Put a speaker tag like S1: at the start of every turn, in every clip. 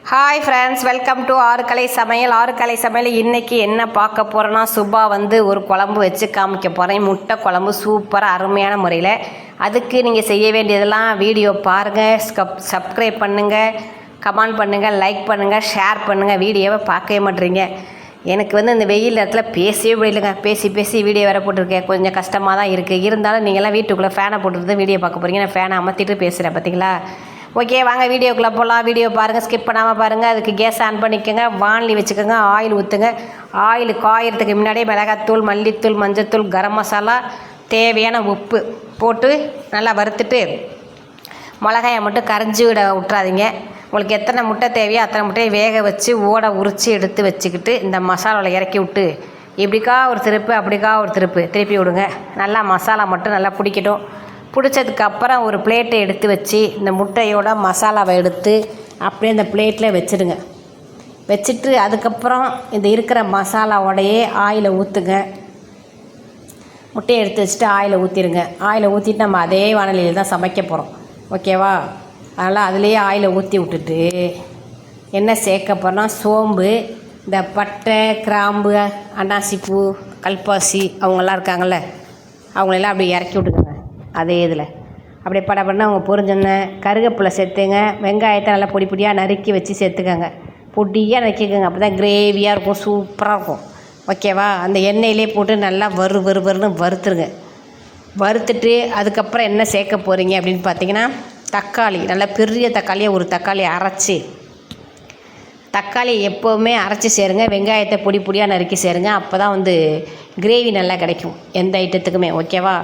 S1: Hi friends, welcome to ஆறுக்கலை சமையல். ஆறுக்கலை சமையல் இன்றைக்கி என்ன பார்க்க போகிறேன்னா, சுபா ஒரு குழம்பு வச்சு காமிக்க போகிறேன். முட்டை குழம்பு சூப்பராக அருமையான முறையில். அதுக்கு நீங்கள் செய்ய வேண்டியதெல்லாம் வீடியோ பாருங்கள், சப்ஸ்கிரைப் பண்ணுங்கள், கமெண்ட் பண்ணுங்கள், லைக் பண்ணுங்கள், ஷேர் பண்ணுங்கள். வீடியோவை பார்க்கவே மாட்டேறீங்க. எனக்கு இந்த வெயில் நேரத்தில் பேசவே முடியலைங்க. பேசி வீடியோ வேறு போட்டிருக்கேன். கொஞ்சம் கஷ்டமாக தான் இருக்குது. இருந்தாலும் நீங்கள்லாம் வீட்டுக்குள்ளே ஃபேனை போட்டுருந்து வீடியோ பார்க்க போகிறீங்க. நான் ஃபேனை அமர்த்திட்டு பேசுகிறேன், பார்த்தீங்களா? ஓகே, வாங்க வீடியோக்குள்ளே போகலாம். வீடியோ பாருங்கள், ஸ்கிப் பண்ணாமல் பாருங்கள். அதுக்கு கேஸ் ஆன் பண்ணிக்கோங்க, வானலி வச்சுக்கோங்க, ஆயில் ஊற்றுங்க. ஆயில் காயறதுக்கு முன்னாடியே மிளகாத்தூள், மல்லித்தூள், மஞ்சத்தூள், கரம் மசாலா, தேவையான உப்பு போட்டு நல்லா வறுத்துட்டு மிளகாயை மட்டும் கரைஞ்சி விட்டுறாதீங்க. உங்களுக்கு எத்தனை முட்டை தேவையோ அத்தனை முட்டையை வேக வச்சு ஓடை உரித்து எடுத்து வச்சுக்கிட்டு இந்த மசாலாவில் இறக்கி விட்டு இப்படிக்கா ஒரு திருப்பு அப்படிக்கா ஒரு திருப்பி விடுங்க. நல்லா மசாலா மட்டும் நல்லா பிடிக்கட்டும். பிடிச்சதுக்கப்புறம் ஒரு பிளேட்டை எடுத்து வச்சு இந்த முட்டையோட மசாலாவை எடுத்து அப்படியே இந்த பிளேட்டில் வச்சுடுங்க. வச்சுட்டு அதுக்கப்புறம் இந்த இருக்கிற மசாலாவோடையே ஆயிலை ஊற்றுங்க. முட்டையை எடுத்து வச்சுட்டு ஆயிலை ஊற்றிடுங்க. ஆயிலை ஊற்றிட்டு நம்ம அதே வானலியில் தான் சமைக்க போகிறோம், ஓகேவா? அதனால் அதுலேயே ஆயிலை ஊற்றி விட்டுட்டு என்ன சேர்க்க போகிறோன்னா, சோம்பு, இந்த பட்டை, கிராம்பு, அன்னாசிப்பூ, கல்பாசி அவங்களாம் இருக்காங்கள்ல, அவங்களெல்லாம் அப்படி இறக்கி விட்டுக்கோங்க. அதே இதில் அப்படியே படப்படனா அவங்க பொரிஞ்சோன்னே கருவேப்பிலை சேர்த்துங்க. வெங்காயத்தை நல்லா பொடியாக நறுக்கி வச்சு சேர்த்துக்கோங்க. பொடியாக நறுக்கிக்கோங்க. அப்போ தான் கிரேவியாக இருக்கும், சூப்பராக இருக்கும், ஓகேவா? அந்த எண்ணெயிலே போட்டு நல்லா வறுன்னு வறுத்துருங்க. வறுத்துட்டு அதுக்கப்புறம் என்ன சேர்க்க போகிறீங்க அப்படின்னு பார்த்தீங்கன்னா, தக்காளி, நல்லா பெரிய தக்காளியை ஒரு தக்காளியை அரைச்சி, தக்காளியை எப்போவுமே அரைச்சி சேருங்க. வெங்காயத்தை பொடியாக நறுக்கி சேருங்க. அப்போ தான் கிரேவி நல்லா கிடைக்கும் எந்த ஐட்டத்துக்குமே, ஓகேவா?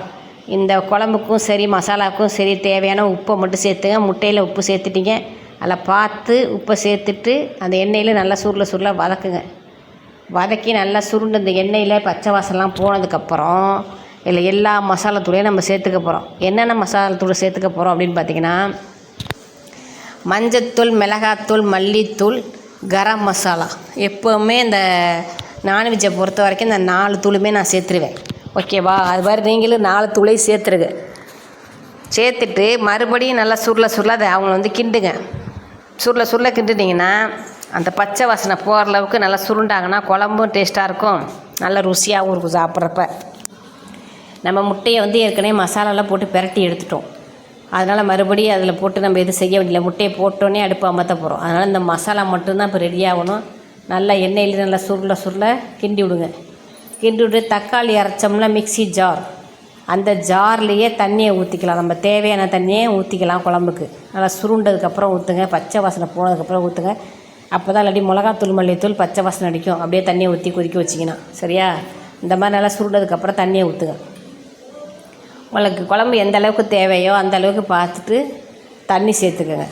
S1: இந்த குழம்புக்கும் சரி மசாலாவுக்கும் சரி தேவையான உப்பை மட்டும் சேர்த்துங்க. முட்டையில் உப்பு சேர்த்துட்டிங்க, அதில் பார்த்து உப்பை சேர்த்துட்டு அந்த எண்ணெயில் நல்லா சுருள வதக்குங்க. வதக்கி நல்லா சுருண்டு இந்த எண்ணெயில் பச்சை வாசம்லாம் போனதுக்கப்புறம் இதில் எல்லா மசாலா தூளையும் நம்ம சேர்த்துக்க போகிறோம். என்னென்ன மசாலா தூள் சேர்த்துக்க போகிறோம் அப்படின்னு பார்த்திங்கன்னா, மஞ்சத்தூள், மிளகாத்தூள், மல்லித்தூள், கரம் மசாலா. எப்போவுமே இந்த நான்வெஜ்ஜை பொறுத்த வரைக்கும் இந்த 4 தூளுமே நான் சேர்த்துருவேன், ஓகேவா? அது மாதிரி நீங்களும் 4 தூளையும் சேர்த்துருங்க. சேர்த்துட்டு மறுபடியும் நல்லா சுருள அதை அவங்க கிண்டுங்க. சுருள கிண்டுட்டிங்கன்னா அந்த பச்சை வாசனை போகிற அளவுக்கு நல்லா சுருண்டாங்கன்னா குழம்பும் டேஸ்ட்டாக இருக்கும், நல்ல ருசியாகவும் இருக்கும் சாப்பிட்றப்ப. நம்ம முட்டையை ஏற்கனவே மசாலாலாம் போட்டு பிரட்டி எடுத்துட்டோம். அதனால் மறுபடியும் அதில் போட்டு நம்ம எதுவும் செய்ய வேண்டியதில்லை. முட்டையை போட்டோன்னே அடுப்பு அமர்த்த போகிறோம். அதனால் இந்த மசாலா மட்டும்தான் இப்போ ரெடி ஆகணும். நல்லா எண்ணெயில் நல்லா சுருள கிண்டி விடுங்க. கிண்டி விட்டு தக்காளி அரைச்சோம்னா மிக்ஸி ஜார், அந்த ஜார்லேயே தண்ணியை ஊற்றிக்கலாம். நம்ம தேவையான தண்ணியே ஊற்றிக்கலாம் குழம்புக்கு. நல்லா சுருண்டதுக்கப்புறம் ஊற்றுங்க. பச்சை வாசனை போனதுக்கப்புறம் ஊற்றுங்க. அப்போ தான் இல்லாட்டி மிளகாத்தூள், மல்லித்தூள் பச்சை வாசனை அடிக்கும். அப்படியே தண்ணியை ஊற்றி கொதிக்க வச்சிங்கன்னா சரியா? இந்த மாதிரி நல்லா சுருண்டதுக்கப்புறம் தண்ணியை ஊற்றுங்க. உங்களுக்கு குழம்பு எந்த அளவுக்கு தேவையோ அந்த அளவுக்கு பார்த்துட்டு தண்ணி சேர்த்துக்கோங்க.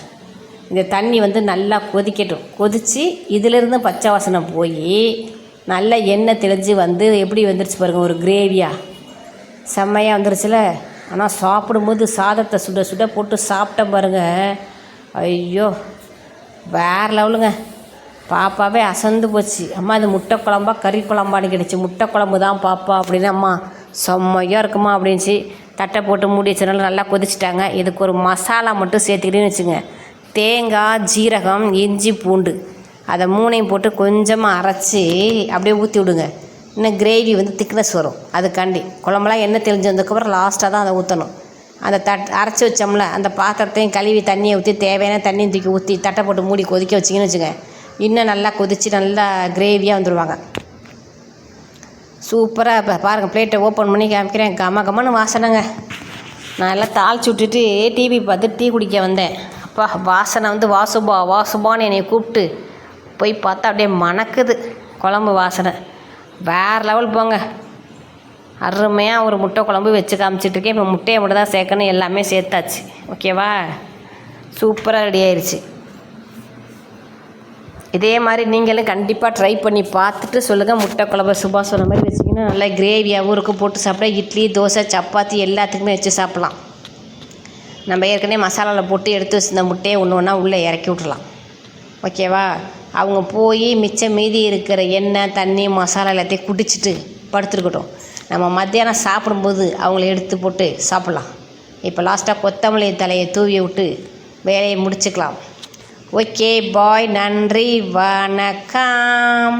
S1: இந்த தண்ணி நல்லா கொதிக்கட்டும். கொதித்து இதிலிருந்து பச்சை வாசனை போய் நல்ல எண்ணெய் தெளிஞ்சு எப்படி வந்துருச்சு பாருங்கள், ஒரு கிரேவியாக செம்மையாக வந்துருச்சுல. ஆனால் சாப்பிடும்போது சாதத்தை சுட போட்டு சாப்பிட்டேன் பாருங்கள், ஐயோ வேறு லெவலுங்க. பாப்பாவே அசந்து போச்சு. அம்மா இது முட்டை குழம்பா கறி குழம்பான்னு கிடைச்சி. முட்டை குழம்பு தான் பாப்பா அப்படின்னு. அம்மா செம்மையாக இருக்குமா அப்படின்ச்சு. தட்டை போட்டு மூடி வச்சனால நல்லா கொதிச்சிட்டாங்க. இதுக்கு ஒரு மசாலா மட்டும் சேர்த்துக்கிட்டேன்னு வச்சுங்க. தேங்காய், ஜீரகம், இஞ்சி, பூண்டு, அதை 3ஐயும் போட்டு கொஞ்சமாக அரைச்சி அப்படியே ஊற்றி விடுங்க. இன்னும் கிரேவி திக்னஸ் வரும். அதுக்காண்டி குழம்புலாம் எண்ணெய் தெளிஞ்சு வந்ததுக்கப்புறம் லாஸ்ட்டாக தான் அதை ஊற்றணும். அந்த அரைச்சி வச்சோம்ல அந்த பாத்திரத்தையும் கழுவி தண்ணியை ஊற்றி தேவையான தண்ணியும் தூக்கி ஊற்றி தட்டை போட்டு மூடி கொதிக்க வச்சிங்கன்னு வச்சுங்க. இன்னும் நல்லா கொதித்து நல்லா கிரேவியாக வந்துடுவாங்க. சூப்பராக. இப்போ பாருங்கள், பிளேட்டை ஓப்பன் பண்ணி காமிக்கிறேன். கம்மன்னு வாசனைங்க. நான் எல்லாம் தாளிச்சு விட்டுட்டு டிவி பார்த்து டீ குடிக்க வந்தேன். அப்பா வாசனை வாசுபான்னு என்னை கூப்பிட்டு போய் பார்த்தா அப்படியே மணக்குது குழம்பு வாசனை. வேறு லெவல் போங்க. அருமையாக ஒரு முட்டை குழம்பு வச்சு காமிச்சிட்ருக்கேன். இப்போ முட்டையை மட்டும் தான் சேர்க்கணும், எல்லாமே சேர்த்தாச்சு, ஓகேவா? சூப்பராக ரெடி ஆயிடுச்சு. இதே மாதிரி நீங்களும் கண்டிப்பாக ட்ரை பண்ணி பார்த்துட்டு சொல்லுங்கள். முட்டை குழம்பு சுபா சொன்ன மாதிரி வச்சிங்கன்னா நல்லா கிரேவியாகவும் இருக்கும். போட்டு சாப்பிட இட்லி, தோசை, சப்பாத்தி எல்லாத்துக்குமே வச்சு சாப்பிட்லாம். நம்ம ஏற்கனவே மசாலாவில் போட்டு எடுத்து வச்சுருந்த முட்டையை ஒன்று உள்ளே இறக்கி விட்றலாம், ஓகேவா? அவங்க போய் மிச்சம் மீதி இருக்கிற எண்ணெய், தண்ணி, மசாலா எல்லாத்தையும் குடிச்சிட்டு படுத்துருக்கட்டும். நம்ம மத்தியானம் சாப்பிடும்போது அவங்கள எடுத்து போட்டு சாப்பிட்லாம். இப்போ லாஸ்ட்டாக கொத்தமல்லி தலையை தூவி விட்டு வேலையை முடிச்சுக்கலாம். ஓகே பாய், நன்றி, வணக்கம்.